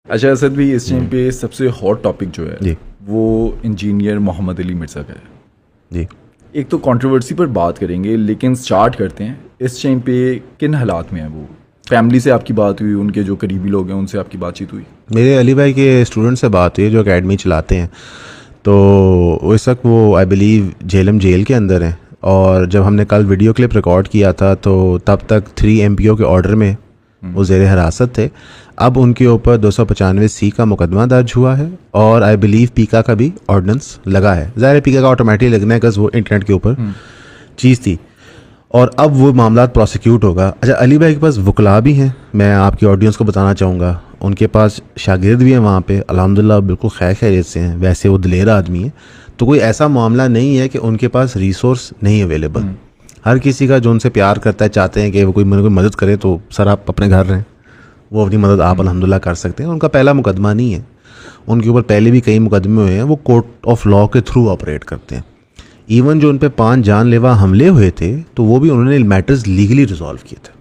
अच्छा असद भी इस टाइम पे सबसे हॉट टॉपिक जो है जी वो इंजीनियर मोहम्मद अली मिर्ज़ा का है जी। एक तो कंट्रोवर्सी पर बात करेंगे लेकिन स्टार्ट करते हैं इस टाइम पे किन हालात में है वो फैमिली से आपकी बात हुई उनके जो करीबी लोग हैं उनसे आपकी बातचीत हुई मेरे अली भाई के स्टूडेंट से बात हुई जो एकेडमी चलाते हैं तो इस वक्त वो आई बिलीव झेलम जेल के अंदर हैं और जब हमने कल वीडियो क्लिप रिकॉर्ड किया था तो तब तक 3 MPO के ऑर्डर में वो ज़ेर हिरासत थे। अब उनके ऊपर 295C का मुकदमा दर्ज हुआ है और आई बिलीव पीका का भी ऑर्डिनेंस लगा है। ज़ाहिर पीका का ऑटोमेटिक लगना है बिकॉज वो इंटरनेट के ऊपर चीज़ थी और अब वो मामला प्रोसिक्यूट होगा। अच्छा अली भाई के पास वकला भी हैं, मैं आपकी ऑडियंस को बताना चाहूँगा उनके पास शागिर्द भी हैं वहाँ पे अल्हम्दुलिल्लाह बिल्कुल खैरियत से हैं। वैसे वो दिलेर आदमी है तो कोई ऐसा मामला नहीं है कि उनके पास रिसोर्स नहीं अवेलेबल। हर किसी का जो उनसे प्यार करता है चाहते हैं कि वो कोई मदद करे तो सर आप अपने घर रहें, वो अपनी मदद आप अल्हम्दुलिल्लाह कर सकते हैं। उनका पहला मुकदमा नहीं है, उनके ऊपर पहले भी कई मुकदमे हुए हैं। वो कोर्ट ऑफ लॉ के थ्रू ऑपरेट करते हैं। इवन जो उन पर 5 जानलेवा हमले हुए थे तो वो भी उन्होंने मैटर्स लीगली रिजॉल्व किए थे।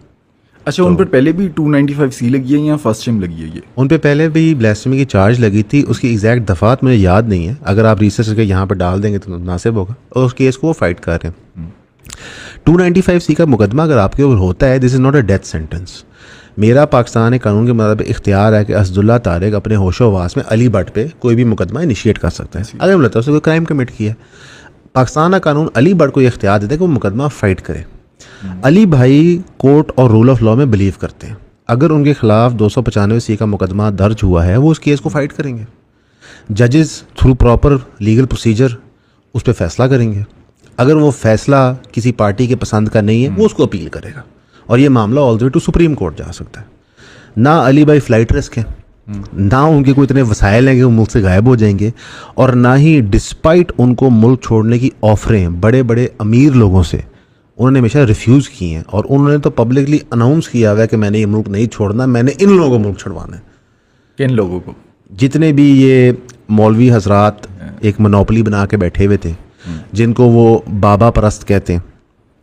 अच्छा उन पर पहले भी 295C लगी है या फर्स्ट टाइम लगी है ये? उन पर पहले भी ब्लास्फेमी की चार्ज लगी थी, उसकी एग्जैक्ट दफ़ात मुझे याद नहीं है, अगर आप रिसर्च करके यहाँ पर डाल देंगे तो मुनासिब होगा। और उस केस को वो फाइट कर रहे हैं। 295C का मुकदमा अगर आपके ऊपर होता है this is not a death sentence. मेरा पाकिस्तान के कानून के मुताबिक इख्तियार है कि असदुल्ला तारिक अपने होशो वास में अली भट्ट पे कोई भी मुकदमा इनिशिएट कर सकता है अगर मुझे लगता है उसने कोई क्राइम कमिट किया है। पाकिस्तान का कानून अली भट्ट को ये इख्तियार देता है कि वो मुकदमा फाइट करे। अली भाई कोर्ट और रूल ऑफ लॉ में बिलीव करते हैं। अगर उनके खिलाफ 295C का मुकदमा दर्ज हुआ है वो उस केस को फाइट करेंगे। जजेस थ्रू प्रॉपर लीगल प्रोसीजर उस पर फैसला करेंगे। अगर वो फैसला किसी पार्टी के पसंद का नहीं है वो उसको अपील करेगा और ये मामला all the way to supreme court जा सकता है। ना अली भाई फ्लाइट रिस्क है, ना उनके कोई इतने वसाइल हैं कि वो मुल्क से गायब हो जाएंगे और ना ही डिस्पाइट उनको मुल्क छोड़ने की ऑफरें बड़े बड़े अमीर लोगों से उन्होंने हमेशा रिफ्यूज़ की हैं और उन्होंने तो पब्लिकली अनाउंस किया हुआ है कि मैंने ये मुल्क नहीं छोड़ना, मैंने इन लोगों को मुल्क छुड़वाना है। किन लोगों को? जितने भी ये मौलवी हजरात एक मोनोपोली बना के बैठे हुए थे जिनको वो बाबा परस्त कहते हैं,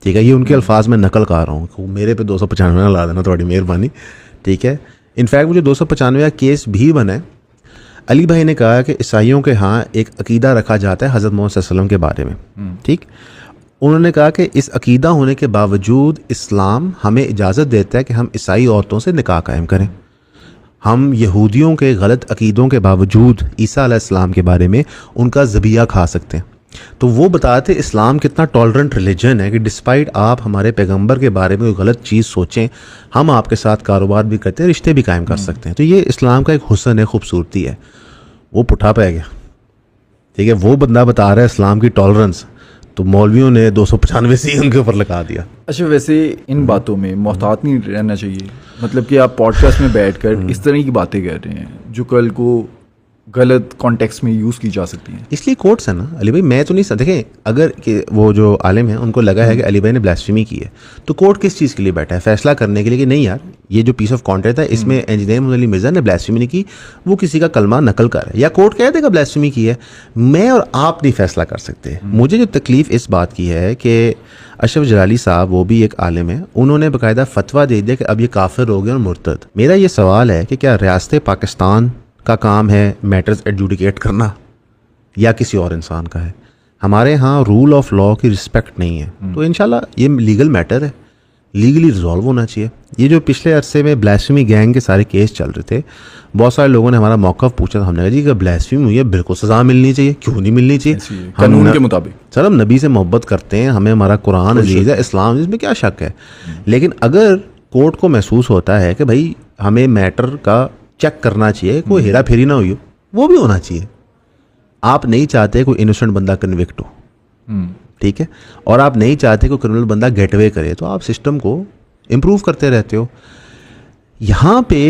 ठीक है, ये उनके अल्फाज में नकल कर रहा हूँ, मेरे पे 295 ला देना थोड़ी मेहरबानी, ठीक है। इनफैक्ट मुझे 295 केस भी बना है। अली भाई ने कहा कि ईसाइयों के यहाँ एक अकीदा रखा जाता है हज़रत मोहम्मद सल्लल्लाहु अलैहि वसल्लम के बारे में, ठीक। उन्होंने कहा कि इस अकीदा होने के बावजूद इस्लाम हमें इजाज़त देता है कि हम ईसाई औरतों से निकाह कायम करें। हम यहूदियों के गलत अकीदों के बावजूद ईसा अलैहिस्सलाम के बारे में उनका ज़बिया खा सकते हैं। तो वो बताते इस्लाम कितना टॉलरेंट रिलीजन है कि डिस्पाइट आप हमारे पैगंबर के बारे में कोई गलत चीज़ सोचें, हम आपके साथ कारोबार भी करते हैं, रिश्ते भी कायम कर सकते हैं। तो ये इस्लाम का एक हुस्न है, खूबसूरती है। वो पुठा पै गया, ठीक है। वो बंदा बता रहा है इस्लाम की टॉलरेंस, तो मौलवियों ने 295C उनके ऊपर लगा दिया। अच्छा वैसे इन बातों में मोहतात नहीं रहना चाहिए, मतलब कि आप पॉडकास्ट में बैठकर इस तरह की बातें कर रहे हैं जो कल को गलत कॉन्टेक्स्ट में यूज़ की जा सकती हैं। इसलिए कोर्ट्स है ना अली भाई, मैं तो नहीं देखें अगर कि वो जो आलिम है उनको लगा है कि अली भाई ने ब्लास्फेमी की है तो कोर्ट किस चीज़ के लिए बैठा है? फैसला करने के लिए कि नहीं यार ये जो पीस ऑफ कॉन्टेंट है इसमें इंजीनियर मोहम्मद अली मिर्ज़ा ने ब्लास्फेमी नहीं की, वो किसी का कलमा नकल कर है, या कोर्ट कह देगा ब्लास्फेमी की है। मैं और आप नहीं फैसला कर सकते। मुझे जो तकलीफ़ इस बात की है कि अशरफ जलाली साहब वो भी एक आलिम है, उन्होंने बाकायदा फतवा दे दिया कि अब ये काफिर हो गए और मुर्तद। मेरा ये सवाल है कि क्या रियासत पाकिस्तान का काम है मैटर्स एडजुडिकेट करना या किसी और इंसान का है? हमारे यहाँ रूल ऑफ लॉ की रिस्पेक्ट नहीं है, तो इंशाल्लाह ये लीगल मैटर है, लीगली रिजॉल्व होना चाहिए। ये जो पिछले अरसे में ब्लास्फेमी गैंग के सारे केस चल रहे थे, बहुत सारे लोगों ने हमारा मौक़िफ़ पूछा था, हमने कहा जी कि ब्लास्फेमी हुई है बिल्कुल सज़ा मिलनी चाहिए, क्यों नहीं मिलनी चाहिए कानून के मुताबिक। सर हम नबी से मोहब्बत करते हैं, हमें हमारा कुरान अजीज़ है, इस्लाम, इसमें क्या शक है। लेकिन अगर कोर्ट को महसूस होता है कि भाई हमें मैटर का चेक करना चाहिए, कोई हेरा फेरी ना हुई हो, वो भी होना चाहिए। आप नहीं चाहते कोई इनोसेंट बंदा कन्विक्ट हो, ठीक है, और आप नहीं चाहते कोई क्रिमिनल बंदा गेटवे करे, तो आप सिस्टम को इम्प्रूव करते रहते हो। यहाँ पे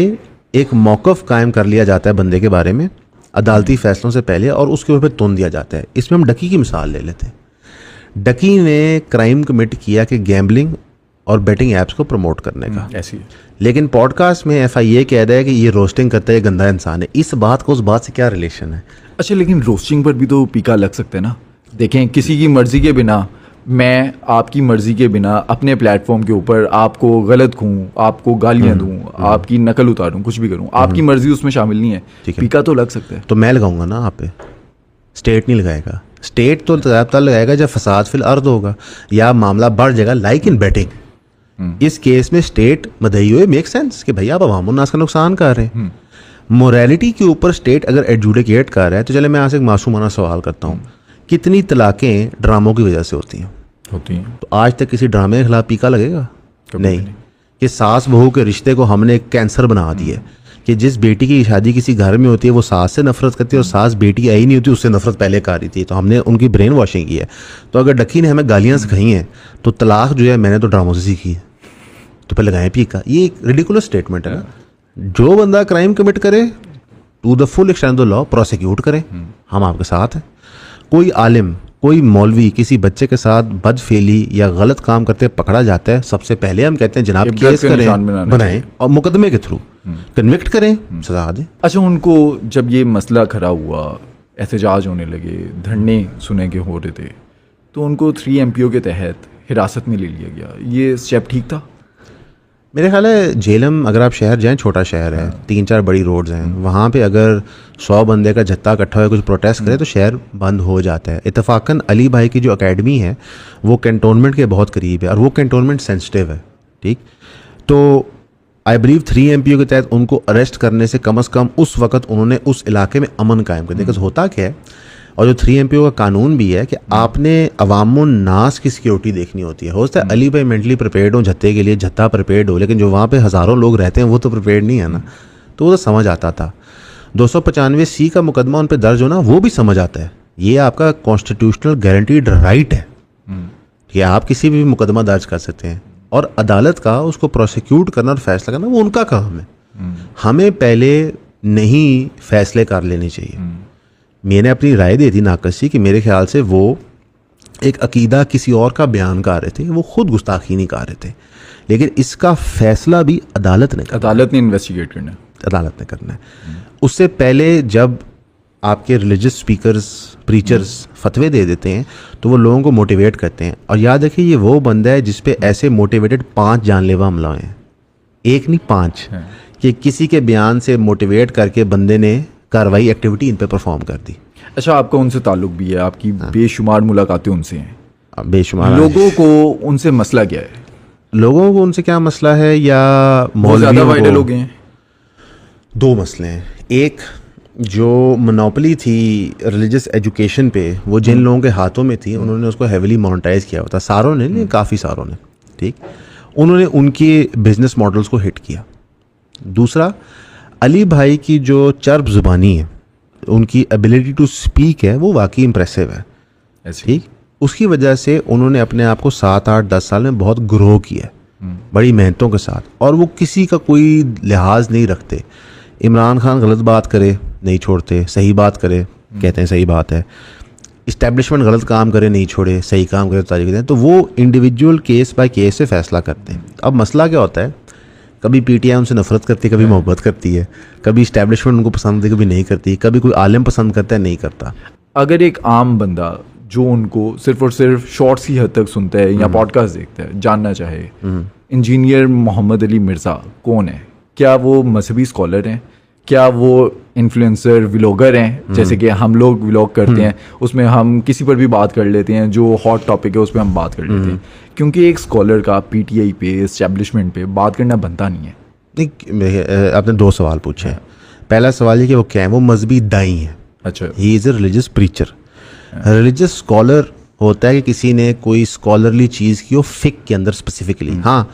एक मौक़िफ़ कायम कर लिया जाता है बंदे के बारे में अदालती फैसलों से पहले और उसके ऊपर तुन दिया जाता है। इसमें हम डकी की मिसाल ले लेते हैं। डकी ने क्राइम कमिट किया कि गैम्बलिंग और बेटिंग ऐप्स को प्रमोट करने का, ऐसी है। लेकिन पॉडकास्ट में FIA कह रहा है कि ये रोस्टिंग करता है, गंदा इंसान है। इस बात को उस बात से क्या रिलेशन है? अच्छा लेकिन रोस्टिंग पर भी तो पीका लग सकता है ना। देखें किसी की मर्जी के बिना मैं आपकी मर्जी के बिना अपने प्लेटफॉर्म के ऊपर आपको गलत कहूँ, आपको गालियाँ दूँ, आपकी नकल उतारूँ, कुछ भी करूँ, आपकी मर्जी उसमें शामिल नहीं है, पीका तो लग सकता है। तो मैं लगाऊंगा ना आप पे, स्टेट नहीं लगाएगा। स्टेट तो तब लगाएगा जब फसाद फिल अर्द होगा या मामला बढ़ जाएगा, लाइक इन बेटिंग। इस केस में स्टेट मदई हुए मेक सेंस कि भैया आप अवाम उन्नास का नुकसान कर रहे हैं। मोरालिटी के ऊपर स्टेट अगर एडजुडिकेट कर रहा है तो चले मैं यहाँ से एक मासूमाना सवाल करता हूँ, कितनी तलाकें ड्रामों की वजह से होती हैं? तो आज तक किसी ड्रामे के खिलाफ पीका लगेगा? नहीं। कि सास बहू के रिश्ते को हमने एक कैंसर बना दिया कि जिस बेटी की शादी किसी घर में होती है वो सास से नफरत करती है, और सास बेटी आई नहीं होती उससे नफरत पहले कर रही थी, तो हमने उनकी ब्रेन वॉशिंग की है। तो अगर डक्की ने हमें गालियाँ सिखाई हैं तो तलाक जो है मैंने तो ड्रामों से सीखी है, तो फिर लगाएं पीका। ये एक रिडिकुलस स्टेटमेंट है ना। जो बंदा क्राइम कमिट करे to the full extent of the law prosecute करें, हम आपके साथ हैं। कोई आलिम, कोई मौलवी किसी बच्चे के साथ बदफेली या गलत काम करते पकड़ा जाता है, सबसे पहले हम कहते हैं जनाब केस करें, बनाएं और मुकदमे के थ्रू कन्विक्ट करें, सजा दें। अच्छा, उनको जब ये मसला खड़ा हुआ, एहतजाज होने लगे, धरने सुने के हो रहे थे, तो उनको 3 MPO के तहत हिरासत में ले लिया गया, ये स्टेप ठीक था? मेरे ख्याल है झेलम अगर आप शहर जाएं, छोटा शहर है, 3-4 बड़ी रोड्स हैं, वहाँ पे अगर 100 बंदे का जत्था इकट्ठा हो कुछ प्रोटेस्ट करे तो शहर बंद हो जाता है। इत्तफाकन अली भाई की जो अकेडमी है वो कैंटोनमेंट के बहुत करीब है और वो कैंटोनमेंट सेंसिटिव है, ठीक। तो आई बिलीव 3 MPO के तहत उनको अरेस्ट करने से कम उस वक्त उन्होंने उस इलाके में अमन कायम कर दिया। बिकॉज होता क्या है, और जो 3 MPO का कानून भी है कि आपने अवामुन नास की सिक्योरिटी देखनी होती है। हो सकता है अली भाई मेंटली प्रिपेयर्ड हो जत्थे के लिए, जत्था प्रिपेयर्ड हो, लेकिन जो वहाँ पे हज़ारों लोग रहते हैं वो तो प्रिपेयर्ड नहीं है ना। तो वो तो समझ आता था। 295C का मुकदमा उन पर दर्ज होना वो भी समझ आता है, ये आपका कॉन्स्टिट्यूशनल गारंटीड राइट है कि आप किसी भी मुकदमा दर्ज कर सकते हैं, और अदालत का उसको प्रोसिक्यूट करना और फैसला करना वो उनका काम है। हमें पहले नहीं फैसले कर लेने चाहिए। मैंने अपनी राय दे दी नाकसी कि मेरे ख्याल से वो एक अकीदा किसी और का बयान कर रहे थे, वो खुद गुस्ताखी नहीं कर रहे थे, लेकिन इसका फैसला भी अदालत ने इन्वेस्टिगेट करना है, अदालत ने करना है। उससे पहले जब आपके रिलीजियस स्पीकर्स, प्रीचर्स फतवे दे देते हैं तो वो लोगों को मोटिवेट करते हैं। और याद रखिए ये वो बंदा है जिस पे ऐसे मोटिवेटेड 5 जानलेवा हमला हुए हैं, एक नहीं 5, कि किसी के बयान से मोटिवेट करके बंदे ने कार्रवाई एक्टिविटी इन पे परफॉर्म कर दी। अच्छा, आपका उनसे ताल्लुक भी है, आपकी बेशुमार मुलाकातें उनसे हैं, बेशुमार। लोगों को उनसे मसला क्या है? लोगों को उनसे क्या मसला है, या ज़्यादा वायरल हो गए हैं? 2 मसले हैं। एक जो मोनोपोली थी रिलीजियस एजुकेशन पे, वो जिन लोगों के हाथों में थी उन्होंने उसको हेविली मोनेटाइज किया हुआ था, सारों ने नहीं, काफ़ी सारों ने, ठीक। उन्होंने उनके बिजनेस मॉडल्स को हिट किया। दूसरा, अली भाई की जो चर्ब ज़ुबानी है, उनकी एबिलिटी टू स्पीक है, वो वाकई इम्प्रेसिव है, ठीक। उसकी वजह से उन्होंने अपने आप को 7-8-10 साल में बहुत ग्रो किया, बड़ी मेहनतों के साथ, और वो किसी का कोई लिहाज नहीं रखते। इमरान खान गलत बात करे नहीं छोड़ते, सही बात करे कहते हैं सही बात है, इस्टेब्लिशमेंट गलत काम करे नहीं छोड़े, सही काम करे तो तारीफ देते हैं। तो वो इंडिविजुअल केस बाय केस से फैसला करते हैं। अब मसला क्या होता है, कभी PTI उनसे नफरत करती है, कभी मोहब्बत करती है, कभी इस्टेब्लिशमेंट उनको पसंद है, कभी नहीं करती, कभी कोई आलिम पसंद करता है, नहीं करता। अगर एक आम बंदा जो उनको सिर्फ और सिर्फ शॉर्ट्स की हद तक सुनता है या पॉडकास्ट देखता है, जानना चाहे इंजीनियर मोहम्मद अली मिर्ज़ा कौन है, क्या वो मजहबी स्कॉलर हैं, क्या वो इन्फ्लुएंसर व्लॉगर हैं, जैसे कि हम लोग व्लॉग करते हैं, उसमें हम किसी पर भी बात कर लेते हैं, जो हॉट टॉपिक है उस पर हम बात कर लेते हैं, क्योंकि एक स्कॉलर का PTI पे, इस्टेब्लिशमेंट पे बात करना बनता नहीं है। नहीं, आपने 2 सवाल पूछे हैं। पहला सवाल ये कि वो क्या है, वो मजहबी दाई हैं। अच्छा, he is a religious preacher. Religious scholar होता है कि किसी ने कोई स्कॉलरली चीज़ की हो फिक के अंदर स्पेसिफिकली। हाँ,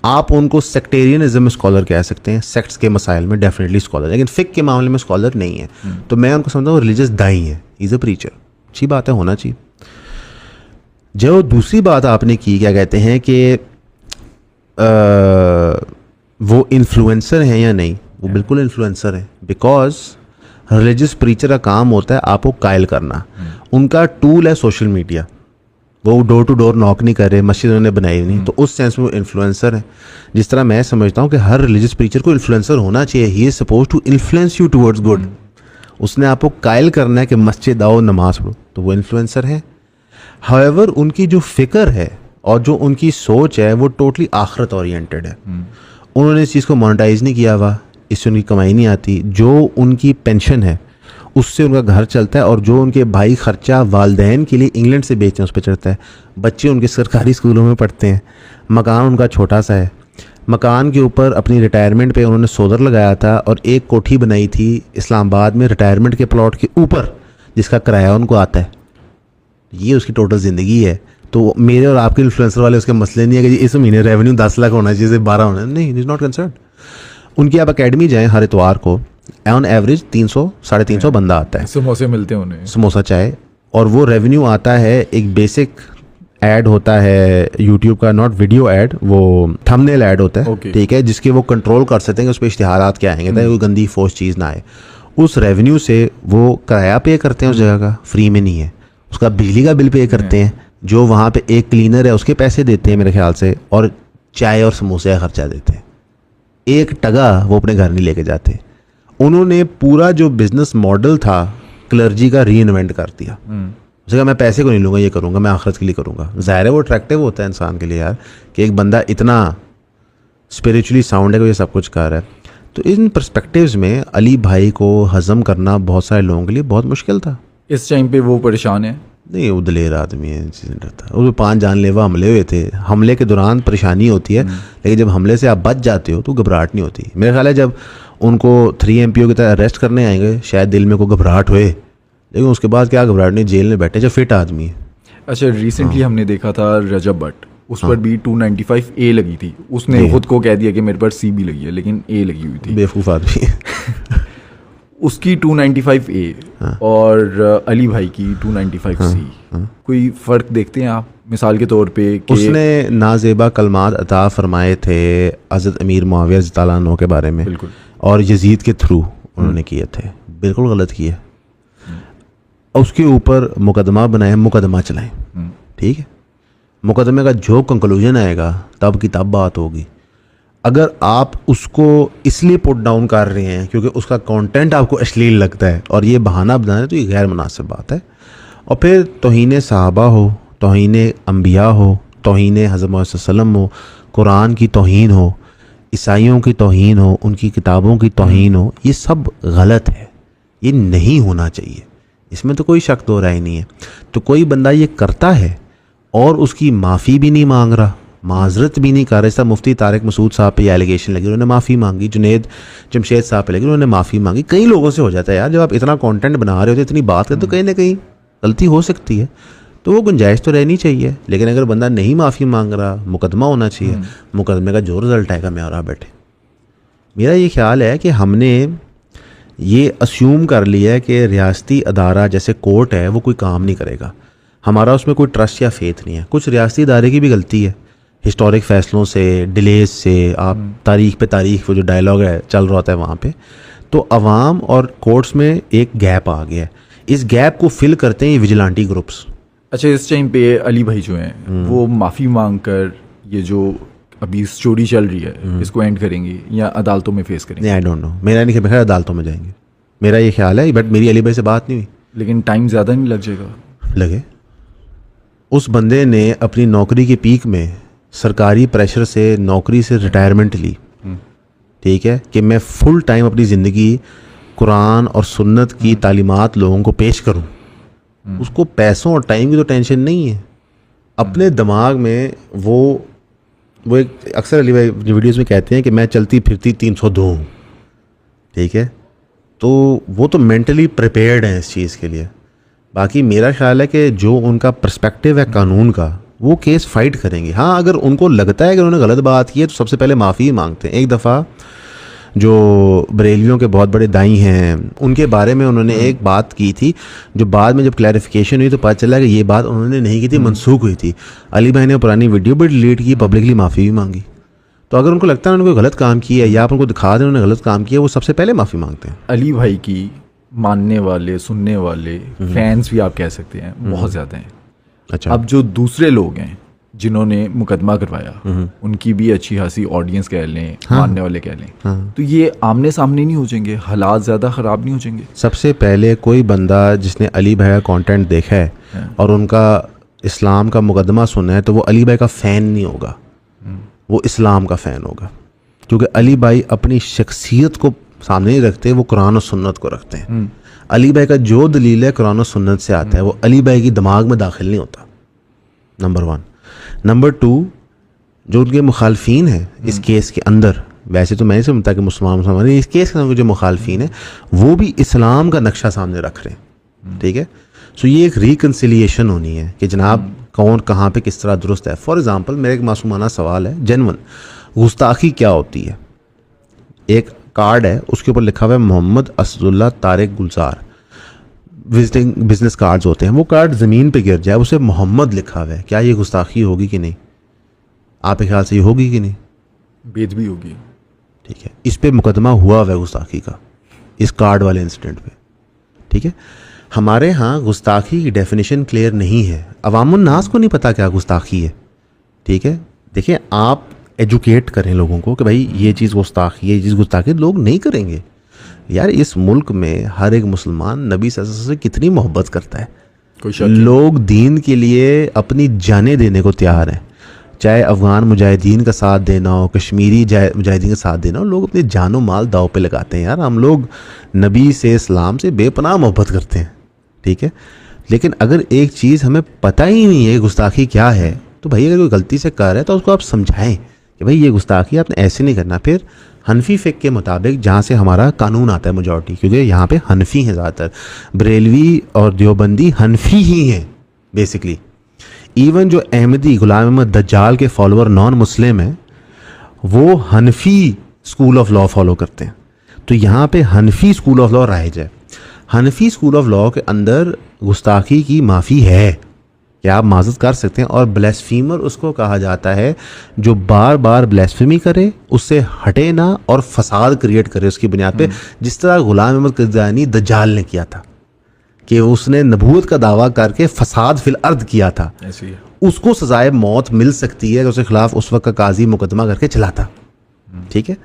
आप उनको सेक्टेरियनिज्म में स्कॉलर कह सकते हैं, सेक्ट्स के मसाइल में डेफिनेटली स्कॉलर, लेकिन फिक के मामले में स्कॉलर नहीं है। तो मैं उनको समझता हूँ रिलीजियस दाई है, इज़ अ प्रीचर। अच्छी बात है, होना चाहिए। जो दूसरी बात आपने की, क्या कहते हैं कि वो इन्फ्लुएंसर हैं या नहीं, वो बिल्कुल इन्फ्लुएंसर हैं, बिकॉज रिलीजियस प्रीचर का काम होता है आपको कायल करना। उनका टूल है सोशल मीडिया, वो डोर टू डोर नॉक नहीं कर रहे, मस्जिद उन्होंने बनाई नहीं, तो उस सेंस में वो इन्फ्लुएंसर है। जिस तरह मैं समझता हूँ कि हर रिलीजियस प्रीचर को इन्फ्लुएंसर होना चाहिए, he is suppose to influence you towards good. उसने आपको कायल करना है कि मस्जिद आओ, नमाज पढ़ो, तो वो इन्फ्लुएंसर है। हाउएवर उनकी जो फ़िक्र है और जो उनकी सोच है वो टोटली आखिरत ओरिएंटेड है। उन्होंने इस चीज़ को मोनेटाइज नहीं किया हुआ, इससे उनकी कमाई नहीं आती। जो उनकी पेंशन है उससे उनका घर चलता है, और जो उनके भाई खर्चा वालदैन के लिए इंग्लैंड से बेचते हैं उस पर चढ़ता है। बच्चे उनके सरकारी स्कूलों में पढ़ते हैं। मकान उनका छोटा सा है। मकान के ऊपर अपनी रिटायरमेंट पे उन्होंने सोलर लगाया था और एक कोठी बनाई थी इस्लामाबाद में रिटायरमेंट के प्लॉट के ऊपर, जिसका किराया उनको आता है। ये उसकी टोटल ज़िंदगी है। तो मेरे और आपके इन्फ्लुएंसर वाले उसके मसले नहीं है कि इस महीने रेवेन्यू 10 लाख होना चाहिए, 12 होना, नहीं, इज़ नॉट कंसर्न। उनकी आप अकेडमी जाएँ, हर इतवार को ऑन एवरेज 300-350 बंदा आता है। समोसे मिलते हैं उन्हें, समोसा चाय, और वो रेवेन्यू आता है। एक बेसिक ऐड होता है यूट्यूब का, नॉट वीडियो ऐड, वो थंबनेल ऐड होता है, ठीक है, जिसके वो कंट्रोल कर सकते हैं कि उस पर इश्तिहारात क्या आएंगे ताकि कोई गंदी फोर्स चीज़ ना आए। उस रेवेन्यू से वो किराया पे करते हैं उस जगह का, फ्री में नहीं है। उसका बिजली का बिल पे करते हैं, जो वहाँ पे एक क्लीनर है उसके पैसे देते हैं मेरे ख्याल से, और चाय और समोसे का खर्चा देते हैं। एक टगा वो अपने घर नहीं लेके जाते। उन्होंने पूरा जो बिजनेस मॉडल था क्लर्जी का री इन्वेंट कर दिया। उसने कहा मैं पैसे को नहीं लूँगा, ये करूँगा, मैं आखिरत के लिए करूँगा। ज़ाहिर है वो अट्रैक्टिव होता है इंसान के लिए यार, कि एक बंदा इतना स्पिरिचुअली साउंड है कि ये सब कुछ कर रहा है। तो इन पर्सपेक्टिव्स में अली भाई को हज़म करना बहुत सारे लोगों के लिए बहुत मुश्किल था। इस टाइम पे वो परेशान है? नहीं, वो दलेर आदमी है, चीज़ नहीं रहता। वो 5 जानलेवा हमले हुए थे। हमले के दौरान परेशानी होती है, लेकिन जब हमले से आप बच जाते हो तो घबराहट नहीं होती। मेरा ख्याल है जब उनको 3 MPO की तरह अरेस्ट करने आएंगे शायद दिल में कोई घबराहट हुए, लेकिन उसके बाद क्या घबराहट नहीं, जेल में बैठे जब फिट आदमी है। अच्छा, रिसेंटली हमने देखा था रजब भट्ट, उस पर भी 295A लगी थी। उसने खुद को कह दिया कि मेरे पर C भी लगी है, लेकिन A लगी हुई थी। बेवकूफ़ आदमी है। उसकी 295A और अली भाई की 295C, कोई फ़र्क देखते हैं आप? मिसाल के तौर पे कि उसने नाजेबा कलमात अता फरमाए थे हज़रत अमीर मुआविया रज़ी अल्लाह अन्हु के बारे में, बिल्कुल, और यजीद के थ्रू उन्होंने किए थे, बिल्कुल गलत किए। उसके ऊपर मुकदमा बनाए, मुकदमा चलाएं, ठीक है। मुकदमे का जो कंक्लूजन आएगा तब की तब बात होगी। अगर आप उसको इसलिए पुट डाउन कर रहे हैं क्योंकि उसका कंटेंट आपको अश्लील लगता है और ये बहाना बनाना, तो ये गैर मुनासिब बात है। और फिर तौहीन सहाबा हो, तौहीन अंबिया हो, तौहीन हज़रत मोहम्मद सल्लल्लाहु अलैहि वसल्लम हो, कुरान की तौहीन हो, ईसाइयों की तौहीन हो, उनकी किताबों की तौहीन हो, ये सब गलत है। ये नहीं होना चाहिए, इसमें तो कोई शक दो राय नहीं है। तो कोई बंदा ये करता है और उसकी माफ़ी भी नहीं मांग रहा, माजरत भी नहीं कर रहा। जैसा मुफ्ती तारिक मसूद साहब पे एलिगेशन लगी, उन्होंने माफ़ी मांगी। जुनैद जमशेद साहब पे लगी, उन्होंने माफ़ी मांगी। कई लोगों से हो जाता है यार, जब आप इतना कंटेंट बना रहे हो, इतनी बात करते, तो कहीं ना कहीं गलती हो सकती है, तो वो गुंजाइश तो रहनी चाहिए। लेकिन अगर बंदा नहीं माफ़ी मांग रहा, मुकदमा होना चाहिए। मुकदमे का जो रिज़ल्ट आएगा मैं और आप बैठे। मेरा ये ख्याल है कि हमने ये अस्यूम कर लिया है कि रियासती अदारा जैसे कोर्ट है वो कोई काम नहीं करेगा, हमारा उसमें कोई ट्रस्ट या फेथ नहीं है। कुछ रियासती इदारे की भी गलती है, हिस्टोरिक फ़ैसलों से, डिलेज से, आप तारीख पे तारीख वो जो डायलॉग है चल रहा होता है वहाँ पे, तो अवाम और कोर्ट्स में एक गैप आ गया है। इस गैप को फिल करते हैं ये विजिलेंटी ग्रुप्स। अच्छा, इस टाइम पे अली भाई जो हैं वो माफ़ी मांग कर ये जो अभी स्टोरी चल रही है इसको एंड करेंगे या अदालतों में फेस करेंगे? नहीं, आई डोंट नो, मेरा नहीं ख्याल अदालतों में जाएंगे, मेरा ये ख्याल है। बट मेरी अली भाई से बात नहीं हुई। लेकिन टाइम ज़्यादा नहीं लग जाएगा? लगे। उस बंदे ने अपनी नौकरी के पीक में सरकारी प्रेशर से नौकरी से रिटायरमेंट ली, ठीक है, कि मैं फुल टाइम अपनी ज़िंदगी कुरान और सुन्नत की तालीमात लोगों को पेश करूं। उसको पैसों और टाइम की तो टेंशन नहीं है। अपने दिमाग में वो एक अक्सर अली भाई वीडियोज़ में कहते हैं कि मैं चलती फिरती 302 हूँ, ठीक है। तो वो तो मेंटली प्रिपेयर्ड हैं इस चीज़ के लिए। बाकी मेरा ख्याल है कि जो उनका पर्सपेक्टिव है कानून का, वो केस फाइट करेंगे। हाँ, अगर उनको लगता है कि उन्होंने गलत बात की है तो सबसे पहले माफ़ी ही मांगते हैं। एक दफ़ा जो बरेलियों के बहुत बड़े दाई हैं उनके बारे में उन्होंने एक बात की थी, जो बाद में जब क्लैरिफिकेशन हुई तो पता चला कि ये बात उन्होंने नहीं की थी, मनसूख हुई थी। अली भाई ने पुरानी वीडियो भी डिलीट की, पब्लिकली माफ़ी भी मांगी। तो अगर उनको लगता है उन्होंने कोई गलत काम किया या आप उनको दिखा दें उन्होंने गलत काम किया, वो सबसे पहले माफ़ी मांगते हैं। अली भाई की मानने वाले, सुनने वाले, फैंस भी आप कह सकते हैं बहुत ज़्यादा हैं। अच्छा, अब जो दूसरे लोग हैं जिन्होंने मुकदमा करवाया, उनकी भी अच्छी खासी ऑडियंस कह लें, मानने वाले कह लें, तो ये आमने सामने नहीं हो जाएंगे? हालात ज़्यादा ख़राब नहीं हो जाएंगे? सबसे पहले कोई बंदा जिसने अली भाई का कंटेंट देखा है और उनका इस्लाम का मुकदमा सुना है तो वो अली भाई का फ़ैन नहीं होगा, वो इस्लाम का फ़ैन होगा, क्योंकि अली भाई अपनी शख्सियत को सामने नहीं रखते, वो कुरान और सुन्नत को रखते हैं। अली भाई का जो दलील है कुरान और सुन्नत से आता है, वो अली भाई की दिमाग में दाखिल नहीं होता, नंबर 1। नंबर 2, जो उनके मुखालफीन हैं इस केस के अंदर, वैसे तो मैं नहीं समझता कि मुसलमान इस केस के अंदर जो मुखालफीन हैं वो भी इस्लाम का नक्शा सामने रख रहे हैं, ठीक है। सो ये एक रिकन्सिलिएशन होनी है कि जनाब कौन कहाँ पे किस तरह दुरुस्त है। फॉर एग्जांपल मेरा एक मासूमाना सवाल है, जेन्युइन, गुस्ताखी क्या होती है? एक कार्ड है उसके ऊपर लिखा हुआ है मोहम्मद असदुल्ला तारिक गुलजार, विजिटिंग बिजनेस कार्ड्स होते हैं, वो कार्ड ज़मीन पे गिर जाए, उसे मोहम्मद लिखा हुआ है, क्या ये गुस्ताखी होगी कि नहीं? आपके ख्याल से ये होगी कि नहीं? बेदबी होगी। ठीक है, इस पे मुकदमा हुआ हुआ है गुस्ताखी का, इस कार्ड वाले इंसिडेंट पे, ठीक है। हमारे यहाँ गुस्ताखी की डेफिनेशन क्लियर नहीं है, अवामुन नास को नहीं पता क्या गुस्ताखी है, ठीक है। देखिए, आप एजुकेट करें लोगों को कि भाई ये चीज़ गुस्ताखी है, ये चीज़ गुस्ताखी, लोग नहीं करेंगे यार। इस मुल्क में हर एक मुसलमान नबी सल्लल्लाहु अलैहि वसल्लम से कितनी मोहब्बत करता है, लोग दीन के लिए अपनी जानें देने को तैयार हैं, चाहे अफ़गान मुजाहिदीन का साथ देना हो, कश्मीरी मुजाहिदीन का साथ देना हो, लोग अपने जानो माल दाव पे लगाते हैं यार। हम लोग नबी से, इस्लाम से बेपनाह मोहब्बत करते हैं, ठीक है। लेकिन अगर एक चीज़ हमें पता ही नहीं है गुस्ताखी क्या है, तो भाई अगर कोई गलती से कर रहा है तो उसको आप समझाएं कि भाई ये गुस्ताखी आपने ऐसे नहीं करना। फिर हनफी फ़िक़्ह के मुताबिक जहाँ से हमारा कानून आता है मेजॉरिटी, क्योंकि यहाँ पे हनफी हैं ज़्यादातर, बरेलवी और देवबंदी हनफी ही हैं बेसिकली। इवन जो अहमदी गुलाम अहमद दज्जाल के फॉलोअर नॉन मुस्लिम हैं, वो हनफी स्कूल ऑफ लॉ फॉलो करते हैं। तो यहाँ पे हनफी स्कूल ऑफ लॉ राइज है। हनफी स्कूल ऑफ लॉ के अंदर गुस्ताखी की माफ़ी है कि आप माज़रत कर सकते हैं, और ब्लेस्फीमर उसको कहा जाता है जो बार बार ब्लेस्फेमी करे, उससे हटे ना और फसाद क्रिएट करे उसकी बुनियाद पे, जिस तरह गुलाम अहमद कद्दानी दज्जाल ने किया था कि उसने नबूवत का दावा करके फसाद फिल अर्द किया था। उसको सजाए मौत मिल सकती है, उसके खिलाफ उस वक्त का काजी मुकदमा करके चलाता, ठीक है।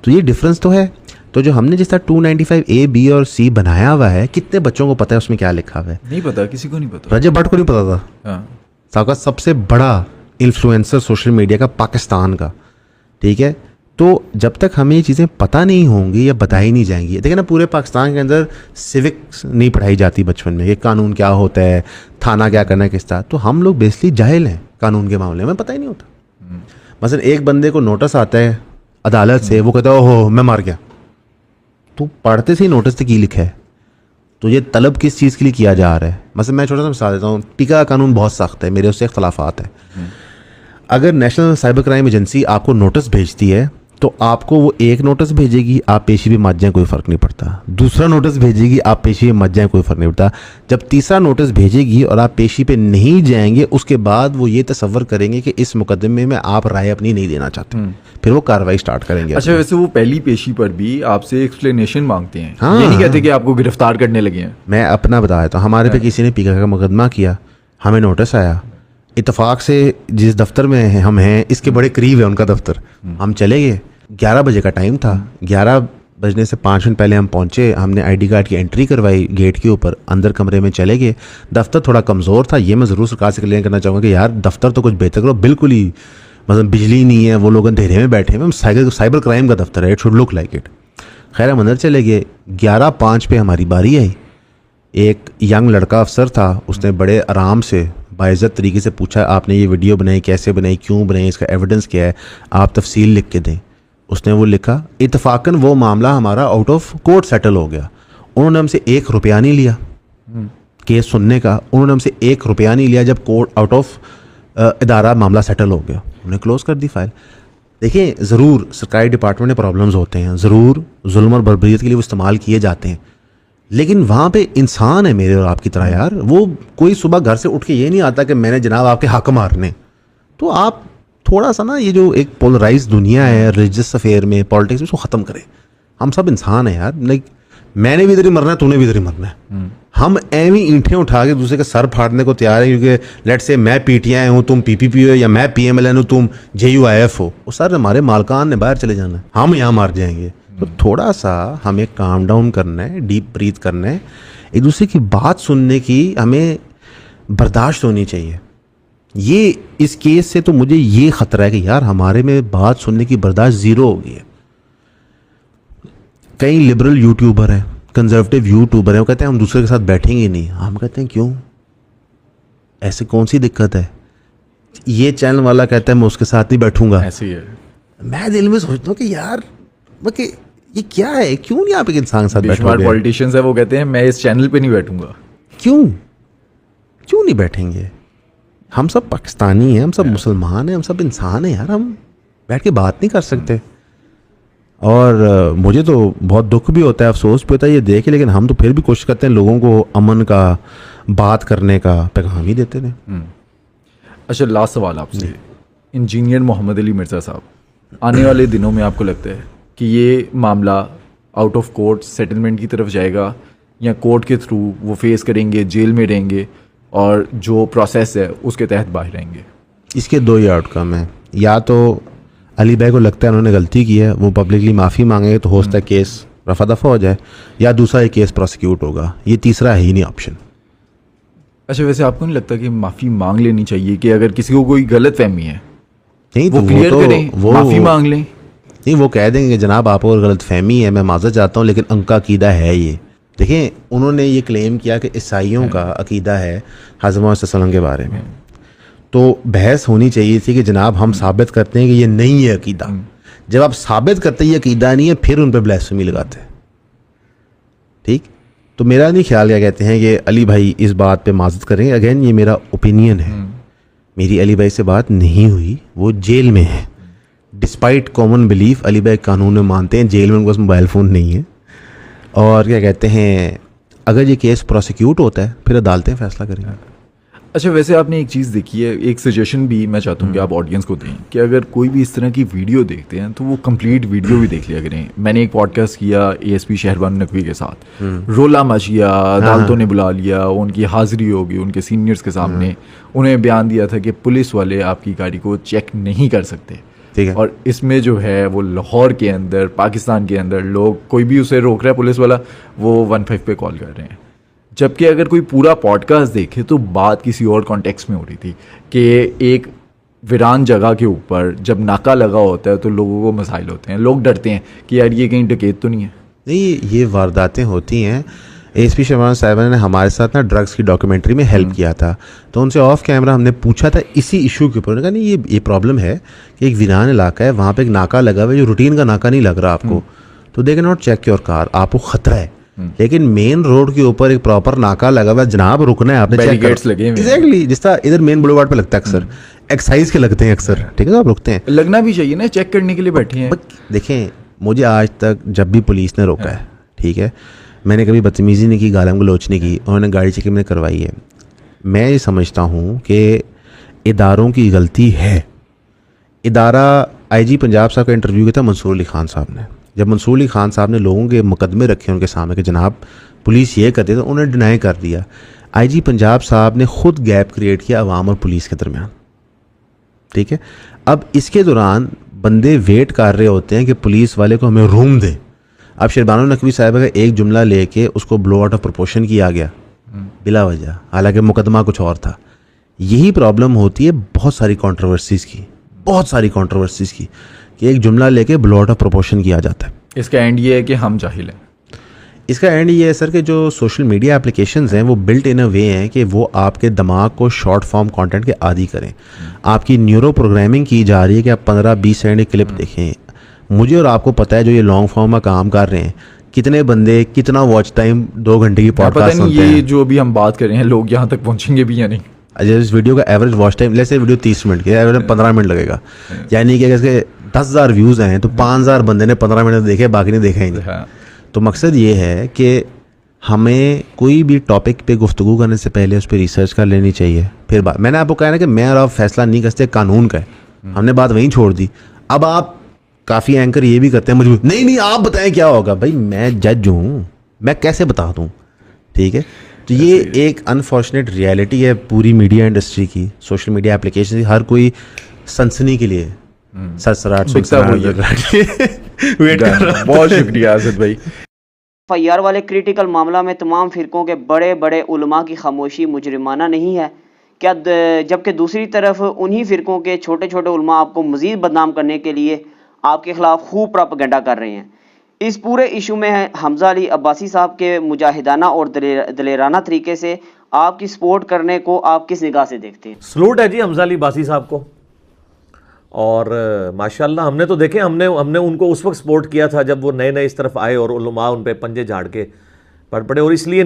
तो ये डिफरेंस तो है। तो जो हमने जिस तरह 295A, B और C बनाया हुआ है, कितने बच्चों को पता है उसमें क्या लिखा हुआ है? नहीं पता, किसी को नहीं पता। रजब भट्ट को नहीं पता था। हाँ। साहब सबसे बड़ा इन्फ्लुएंसर सोशल मीडिया का पाकिस्तान का, ठीक है। तो जब तक हमें ये चीज़ें पता नहीं होंगी या बताई नहीं जाएंगी, देखिए ना, पूरे पाकिस्तान के अंदर सिविक्स नहीं पढ़ाई जाती बचपन में, कि कानून क्या होता है, थाना क्या करना है, किस तरह। तो हम लोग बेसिकली जाहिल हैं कानून के मामले में, पता ही नहीं होता। मसलन एक बंदे को नोटिस आता है अदालत से, वो कहता है ओहो मैं मार गया, तो पढ़ते से ही नोटिस पे की लिखा है, तो ये तलब किस चीज़ के लिए किया जा रहा है। मतलब मैं छोटा सा मिसाल देता हूँ, टीका का कानून बहुत सख्त है, मेरे उससे इख्तलाफात है। अगर नेशनल साइबर क्राइम एजेंसी आपको नोटिस भेजती है तो आपको वो एक नोटिस भेजेगी, आप पेशी भी मत जाए कोई फ़र्क नहीं पड़ता, दूसरा नोटिस भेजेगी, आप पेशी भी मत जाए कोई फ़र्क नहीं पड़ता, जब तीसरा नोटिस भेजेगी और आप पेशी पे नहीं जाएंगे, उसके बाद वो ये तसव्वुर करेंगे कि इस मुकदमे में आप राय अपनी नहीं देना चाहते, फिर वो कार्रवाई स्टार्ट करेंगे। अच्छा, वैसे वो पहली पेशी पर भी आपसे एक्सप्लेनेशन मांगते हैं। हाँ, ये नहीं कहते कि आपको गिरफ्तार करने लगे हैं। मैं अपना बता देता हूँ, हमारे पे किसी ने पीका का मुकदमा किया, हमें नोटिस आया, इत्तेफाक से जिस दफ्तर में हम हैं इसके बड़े करीब है उनका दफ्तर, हम चले गए, 11 बजे का टाइम था, 11 बजने से 5 मिनट पहले हम पहुंचे, हमने आईडी कार्ड की एंट्री करवाई गेट के ऊपर, अंदर कमरे में चले गए। दफ्तर थोड़ा कमज़ोर था, ये मैं ज़रूर सरकार से क्लियर करना चाहूँगा कि यार दफ्तर तो कुछ बेहतर करो, बिल्कुल ही मतलब बिजली नहीं है, वो लोग अंधेरे में बैठे हैं, साइबर क्राइम का दफ्तर है, it should look like it. खैर हम अंदर चले गए, 11:05 पे हमारी बारी आई। एक यंग लड़का अफसर था, उसने बड़े आराम से बाइज़्ज़त तरीके से पूछा, आपने ये वीडियो बनाई, कैसे बनाई, क्यों बनाई, इसका एविडेंस क्या है, आप तफसील लिख के दें। उसने वो लिखा, इत्तफाकन वो मामला हमारा आउट ऑफ कोर्ट सेटल हो गया। उन्होंने हमसे ₹1 नहीं लिया केस सुनने का, उन्होंने हमसे ₹1 नहीं लिया। जब कोर्ट आउट ऑफ इदारा मामला सेटल हो गया, उन्होंने क्लोज़ कर दी फाइल। देखिए, ज़रूर सरकारी डिपार्टमेंट में प्रॉब्लम्स होते हैं, ज़रूर जुल्म और बर्बरियत के लिए वो इस्तेमाल किए जाते हैं, लेकिन वहाँ पे इंसान है मेरे और आपकी तरह यार। वो कोई सुबह घर से उठ के ये नहीं आता कि मैंने जनाब आपके हक मारने। तो आप थोड़ा सा ना ये जो एक पोलराइज दुनिया है रिलीजियस अफेयर में, पॉलिटिक्स में, उसको ख़त्म करें। हम सब इंसान हैं यार, लाइक मैंने भी इधर ही मरना है, तूने भी इधर ही मरना है। हम एवं ईंटें उठा के दूसरे के सर फाड़ने को तैयार हैं, क्योंकि लेट से मैं PTI हूँ, तुम PPP हो, या मैं PMLN हूँ, तुम JUIF हो। वो सर हमारे मालकान ने बाहर चले जाना है, हम यहाँ मार जाएंगे। तो थोड़ा सा हमें काम डाउन करना है, डीप ब्रीथ करना है, एक दूसरे की बात सुनने की हमें बर्दाश्त होनी चाहिए। ये इस केस से तो मुझे ये ख़तरा है कि यार हमारे में बात सुनने की बर्दाश्त ज़ीरो हो गई है। कई लिबरल यूट्यूबर हैं, कंजर्वेटिव यूट्यूबर हैं, वो कहते हैं हम दूसरे के साथ बैठेंगे नहीं। हम कहते हैं क्यों, ऐसे कौन सी दिक्कत है? ये चैनल वाला कहता है मैं उसके साथ नहीं बैठूंगा, ऐसे ही है। मैं दिल में सोचता हूँ कि यार ये क्या है, क्यों नहीं आप एक इंसान के साथ बेशुमार बैठोगे? पॉलिटिशियंस है, वो कहते हैं मैं इस चैनल पे नहीं बैठूंगा। क्यों नहीं बैठेंगे? हम सब पाकिस्तानी हैं, हम सब मुसलमान हैं, हम सब इंसान हैं यार, हम बैठ के बात नहीं कर सकते? और मुझे तो बहुत दुख भी होता है, अफसोस भी होता है ये देख के, लेकिन हम तो फिर भी कोशिश करते हैं लोगों को अमन का, बात करने का पैगाम ही देते हैं। अच्छा, लास्ट सवाल आपसे, इंजीनियर मोहम्मद अली मिर्ज़ा साहब, आने वाले दिनों में आपको लगता है कि ये मामला आउट ऑफ कोर्ट सेटलमेंट की तरफ जाएगा, या कोर्ट के थ्रू वो फेस करेंगे, जेल में रहेंगे और जो प्रोसेस है उसके तहत बाहर रहेंगे? इसके दो ही आउटकम हैं। या तो अली भाई को लगता है उन्होंने गलती की है, वो पब्लिकली माफ़ी मांगेंगे तो हो सकता है केस रफा दफा हो जाए, या दूसरा ये केस प्रोसिक्यूट होगा। ये तीसरा है ही नहीं ऑप्शन। अच्छा, वैसे आपको नहीं लगता कि माफ़ी मांग लेनी चाहिए कि अगर किसी को कोई गलत फहमी है नहीं वो तो क्लियर करें, माफ़ी मांग लें? नहीं, वो कह देंगे कि जनाब आपको गलत फहमी है, मैं माजरत चाहता हूँ, लेकिन उनका अकीदा है ये। देखें, उन्होंने ये क्लेम किया कि ईसाइयों का अकीदा है हज़रत मोहम्मद सल्लल्लाहु अलैहि वसल्लम के बारे में, तो बहस होनी चाहिए थी कि जनाब हम साबित करते हैं कि ये नहीं है अकीदा। जब आप साबित करते हैं ये अकीदा नहीं है, फिर उन पर ब्लास्फेमी लगाते हैं। ठीक, तो मेरा नहीं ख्याल, क्या कहते हैं कि अली भाई इस बात पे माजरत करेंगे। अगेन ये मेरा ओपिनियन है, मेरी अली भाई से बात नहीं हुई, वो जेल में है। डिस्पाइट कॉमन बिलीफ अली भाई कानून में मानते हैं, जेल में उनके पास मोबाइल फ़ोन नहीं है। और क्या कहते हैं, अगर ये केस प्रोसिक्यूट होता है फिर अदालतें फैसला करेंगी। अच्छा, वैसे आपने एक चीज़ देखी है, एक सजेशन भी मैं चाहता हूँ कि आप ऑडियंस को दें कि अगर कोई भी इस तरह की वीडियो देखते हैं तो वो कंप्लीट वीडियो भी देख लिया करें। मैंने एक पॉडकास्ट किया एएसपी शहरबान नकवी के साथ, रोला मच गया, अदालतों ने बुला लिया, उनकी हाजिरी होगी उनके सीनियर्स के सामने, उन्हें बयान दिया था कि पुलिस वाले आपकी गाड़ी को चेक नहीं कर सकते। ठीक है। और इसमें जो है वो लाहौर के अंदर, पाकिस्तान के अंदर लोग, कोई भी उसे रोक रहा है पुलिस वाला, वो 15 पे कॉल कर रहे हैं। जबकि अगर कोई पूरा पॉडकास्ट देखे तो बात किसी और कॉन्टेक्स्ट में हो रही थी कि एक वीरान जगह के ऊपर जब नाका लगा होता है तो लोगों को मसाइल होते हैं, लोग डरते हैं कि यार ये कहीं डकैत तो नहीं है। नहीं, ये वारदातें होती हैं। एएसपी शहरबान साहब ने हमारे साथ ना ड्रग्स की डॉक्यूमेंट्री में हेल्प किया था, तो उनसे ऑफ कैमरा हमने पूछा था इसी इशू के ऊपर। उन्होंने कहा नहीं, ये प्रॉब्लम है कि एक वीरान इलाका है, वहाँ पे एक नाका लगा हुआ है जो रूटीन का नाका नहीं लग रहा आपको, तो they can not check your car, आपको खतरा है। लेकिन मेन रोड के ऊपर एक प्रॉपर नाका लगा हुआ है, जनाब रुकना है, आपने चेक बैरिकेड्स लगे हुए हैं। एग्जैक्टली, जिस तरह इधर मेन बुलेवार्ड पे लगता है अक्सर, एक्साइज के लगते हैं अक्सर, ठीक है, आप रुकते हैं, लगना भी चाहिए ना, चेक करने के लिए बैठे हैं। देखें, मुझे आज तक जब भी पुलिस ने रोका है, ठीक है, मैंने कभी बदतमीज़ी नहीं की, गालम गलोच नहीं की, उन्होंने गाड़ी चेकिंग में करवाई है। मैं ये समझता हूँ कि इदारों की गलती है। इदारा आईजी पंजाब साहब का इंटरव्यू किया था मंसूर अली खान साहब ने। जब मंसूर अली खान साहब ने लोगों के मुकदमे रखे उनके सामने कि जनाब पुलिस ये करती है, तो उन्होंने डिनाई कर दिया। आईजी पंजाब साहब ने खुद गैप क्रिएट किया अवाम और पुलिस के दरमियान, ठीक है। अब इसके दौरान बंदे वेट कर रहे होते हैं कि पुलिस वाले को हमें रूम दे। अब शहरबान नकवी साहब का एक जुमला लेके उसको ब्लो आउट ऑफ प्रोपोर्शन किया गया बिला वजह, हालांकि मुकदमा कुछ और था। यही प्रॉब्लम होती है बहुत सारी कंट्रोवर्सीज़ की कि एक जुमला लेके ब्लो आउट ऑफ प्रोपोर्शन किया जाता है। इसका एंड ये है कि हम जाहिल हैं। इसका एंड ये है सर कि जो सोशल मीडिया एप्लीकेशंस हैं वो बिल्ट इन अ वे हैं कि वो आपके दिमाग को शॉर्ट फॉर्म कंटेंट के आदी करें। आपकी न्यूरो प्रोग्रामिंग की जा रही है कि आप 15-20 सेकंड की क्लिप देखें। मुझे और आपको पता है जो ये लॉन्ग फॉर्म में काम कर रहे हैं, कितने बंदे कितना वॉच टाइम 2 घंटे की पॉडकास्ट सुनते हैं। ये जो भी हम बात कर रहे हैं, लोग यहाँ तक पहुँचेंगे भी या नहीं। इस वीडियो का एवरेज वॉच टाइम, जैसे वीडियो 30 मिनट की, एवरेज 15 मिनट लगेगा, यानी कि अगर इसके 10,000 व्यूज़ हैं तो 5,000 बंदे ने 15 मिनट देखे, बाकी ने देखा ही नहीं। तो मकसद ये है कि हमें कोई भी टॉपिक पे गुफ्तगू करने से पहले उस पर रिसर्च कर लेनी चाहिए। फिर बात, मैंने आपको कहा ना कि मैं और आप फैसला नहीं करते, कानून का है, हमने बात वहीं छोड़ दी। अब आप काफ़ी एंकर ये भी करते हैं मजबूर, नहीं आप बताएं क्या होगा। भाई मैं जज हूँ, मैं कैसे बता दूँ, ठीक है। तो ये एक अनफॉर्चुनेट रियलिटी है पूरी मीडिया इंडस्ट्री की, सोशल मीडिया एप्लीकेशन की। हर कोई सनसनी के लिए सरसराट वेट कर रहा। बहुत शुक्रिया आसिफ भाई। FIR वाले क्रिटिकल मामला में तमाम फ़िरक़ों के बड़े बड़े उलमा की खामोशी मुजरिमाना नहीं है। क्या जबकि दूसरी तरफ उन्हीं फ़िरक़ों के छोटे छोटे उलमा आपको मज़ीद बदनाम करने के लिए आपके ख़िलाफ़ खूब प्रोपेगेंडा कर रहे हैं। इस पूरे इशू में हमज़ा अली अब्बासी साहब के मुजाहिदाना और दलेराना तरीके से आपकी सपोर्ट करने को आप किस निगाह से देखते हैं? सलूट है जी हमज़ा अली अब्बासी साहब को, और माशाल्लाह हमने तो देखे, हमने उनको उस वक्त सपोर्ट किया था जब वो नए नए इस तरफ आए और उलमा उन पे पंजे झाड़ के पड़ पड़े, और इसलिए नहीं